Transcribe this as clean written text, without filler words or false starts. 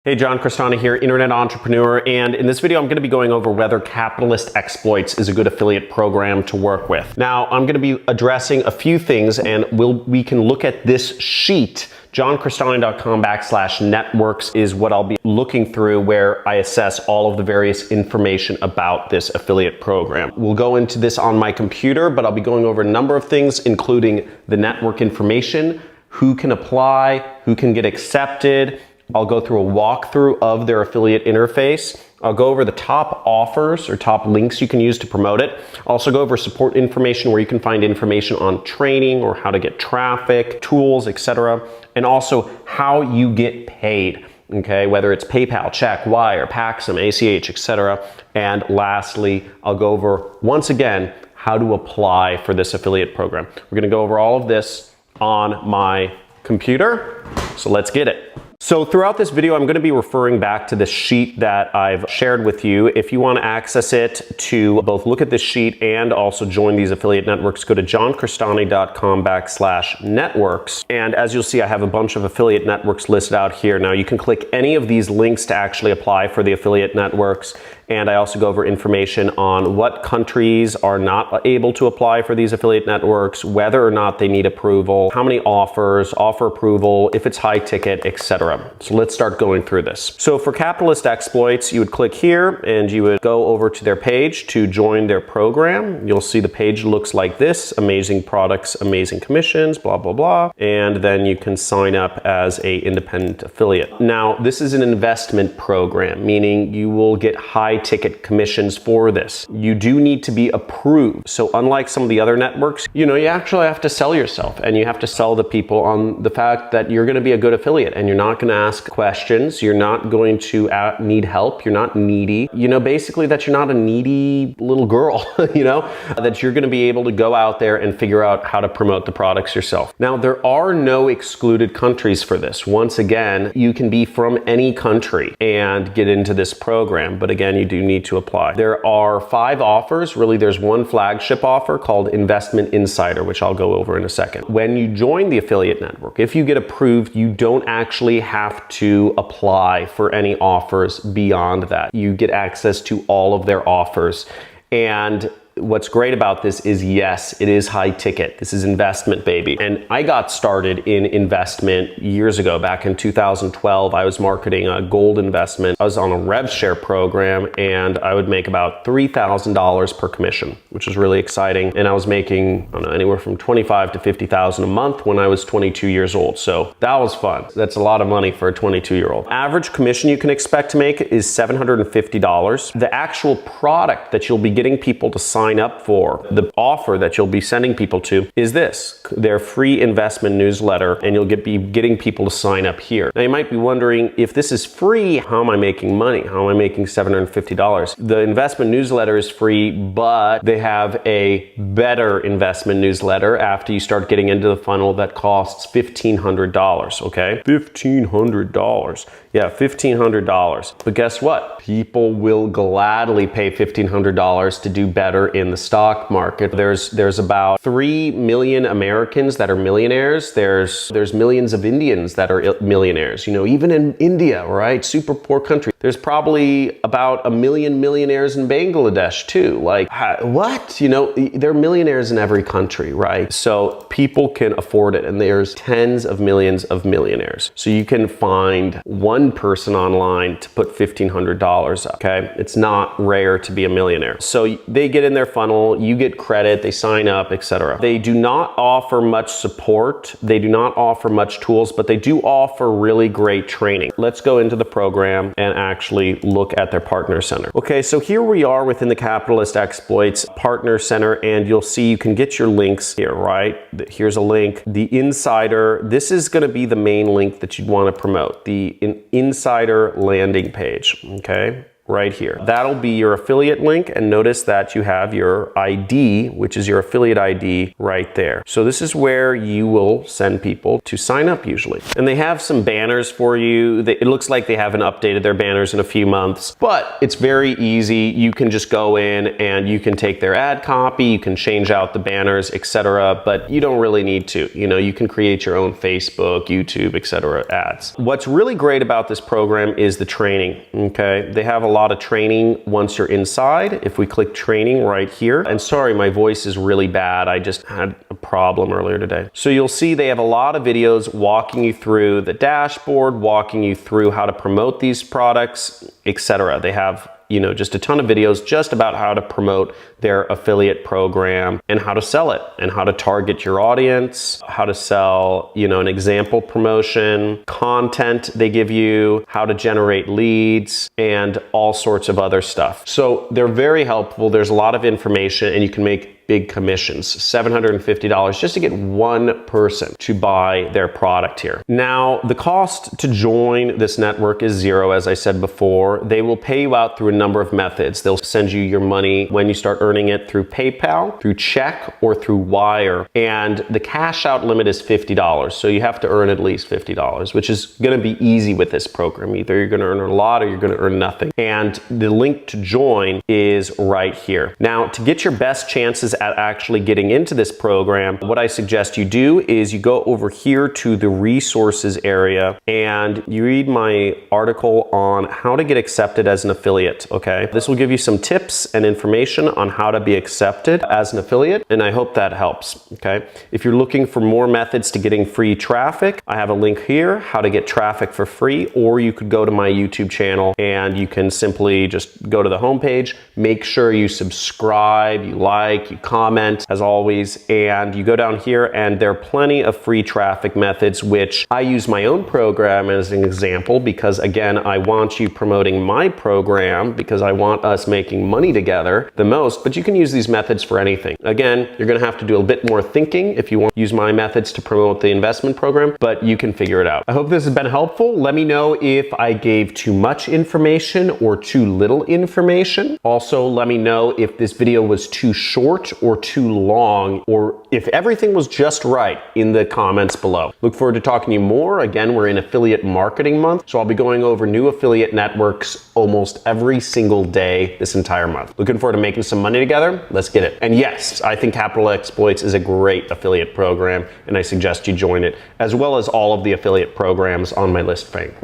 Hey, John Crestani here, internet entrepreneur, and in this video I'm going to be going over whether Capitalist Exploits is a good affiliate program to work with. Now, I'm going to be addressing a few things, and we can look at this sheet. JohnCrestani.com/networks is what I'll be looking through, where I assess all of the various information about this affiliate program. We'll go into this on my computer, but I'll be going over a number of things, including the network information, who can apply, who can get accepted. I'll go through a walkthrough of their affiliate interface. I'll go over the top offers or top links you can use to promote it. I'll also go over support information where you can find information on training or how to get traffic, tools, etc. And also how you get paid, okay? Whether it's PayPal, check, wire, Paxum, ACH, etc. And lastly, I'll go over, once again, how to apply for this affiliate program. We're gonna go over all of this on my computer, so let's get it. So throughout this video, I'm going to be referring back to the sheet that I've shared with you. If you want to access it to both look at this sheet and also join these affiliate networks, go to johncrestani.com/networks. And as you'll see, I have a bunch of affiliate networks listed out here. Now you can click any of these links to actually apply for the affiliate networks. And I also go over information on what countries are not able to apply for these affiliate networks, whether or not they need approval, how many offers, offer approval, if it's high ticket, etc. So let's start going through this. So for Capitalist Exploits, you would click here and you would go over to their page to join their program. You'll see the page looks like this: amazing products, amazing commissions, blah, blah, blah. And then you can sign up as an independent affiliate. Now, this is an investment program, meaning you will get high ticket commissions for this. You do need to be approved. So unlike some of the other networks, you actually have to sell yourself, and you have to sell the people on the fact that you're going to be a good affiliate, and you're not going to ask questions. You're not going to need help. You're not needy. Basically that you're not a needy little girl, that you're going to be able to go out there and figure out how to promote the products yourself. Now, there are no excluded countries for this. Once again, you can be from any country and get into this program, but again, you do need to apply. There are 5 offers. Really, there's one flagship offer called Investment Insider, which I'll go over in a second. When you join the affiliate network, if you get approved, you don't actually have to apply for any offers beyond that. You get access to all of their offers. And what's great about this is, yes, it is high ticket. This is investment, baby. And I got started in investment years ago. Back in 2012, I was marketing a gold investment. I was on a rev share program, and I would make about $3,000 per commission, which was really exciting. And I was making, anywhere from $25,000 to $50,000 a month when I was 22 years old. So that was fun. That's a lot of money for a 22-year-old. Average commission you can expect to make is $750. The actual product that you'll be getting people to sign up for, the offer that you'll be sending people to, is this: their free investment newsletter, and you'll be getting people to sign up here. Now you might be wondering, if this is free, how am I making money? How am I making $750? The investment newsletter is free, but they have a better investment newsletter after you start getting into the funnel that costs $1,500, okay? $1,500. Yeah, $1,500. But guess what? People will gladly pay $1,500 to do better in the stock market. There's about 3 million Americans that are millionaires. There's millions of Indians that are millionaires. Even in India, right? Super poor country. There's probably about 1 million millionaires in Bangladesh too. Like, what? There are millionaires in every country, right? So people can afford it, and there's tens of millions of millionaires. So you can find one person online to put $1,500 up, okay? It's not rare to be a millionaire. So they get in their funnel, you get credit, they sign up, etc. They do not offer much support. They do not offer much tools, but they do offer really great training. Let's go into the program and actually look at their partner center. Okay, so here we are within the Capitalist Exploits partner center, and you'll see you can get your links here, right? Here's a link. The insider, this is going to be the main link that you'd want to promote. The insider landing page, okay? right here. That'll be your affiliate link, and notice that you have your ID, which is your affiliate ID right there. So this is where you will send people to sign up usually. And they have some banners for you. It looks like they haven't updated their banners in a few months, but it's very easy. You can just go in and you can take their ad copy, you can change out the banners, etc., but you don't really need to. You know, you can create your own Facebook, YouTube, etc. ads. What's really great about this program is the training, okay? They have a lot of training once you're inside. If we click training right here, and sorry, my voice is really bad. I just had a problem earlier today. So you'll see they have a lot of videos walking you through the dashboard, walking you through how to promote these products, etc. They have, you know, just a ton of videos just about how to promote their affiliate program and how to sell it and how to target your audience, how to sell, you know, an example promotion, content they give you, how to generate leads, and all sorts of other stuff. So they're very helpful. There's a lot of information and you can make big commissions, $750 just to get one person to buy their product here. Now, the cost to join this network is zero, as I said before. They will pay you out through a number of methods. They'll send you your money when you start earning it through PayPal, through check, or through wire. And the cash out limit is $50. So you have to earn at least $50, which is going to be easy with this program. Either you're going to earn a lot or you're going to earn nothing. And the link to join is right here. Now, to get your best chances at actually getting into this program, what I suggest you do is you go over here to the resources area and you read my article on how to get accepted as an affiliate, okay? This will give you some tips and information on how to be accepted as an affiliate, and I hope that helps, okay? If you're looking for more methods to getting free traffic, I have a link here, how to get traffic for free, or you could go to my YouTube channel and you can simply just go to the homepage, make sure you subscribe, you like, you comment as always, and you go down here and there are plenty of free traffic methods, which I use my own program as an example because again, I want you promoting my program because I want us making money together the most, but you can use these methods for anything. Again, you're gonna have to do a bit more thinking if you want to use my methods to promote the investment program, but you can figure it out. I hope this has been helpful. Let me know if I gave too much information or too little information. Also, let me know if this video was too short or too long, or if everything was just right in the comments below. Look forward to talking to you more. Again, we're in affiliate marketing month, so I'll be going over new affiliate networks almost every single day this entire month. Looking forward to making some money together. Let's get it. And yes, I think Capital Exploits is a great affiliate program, and I suggest you join it, as well as all of the affiliate programs on my list, frankly.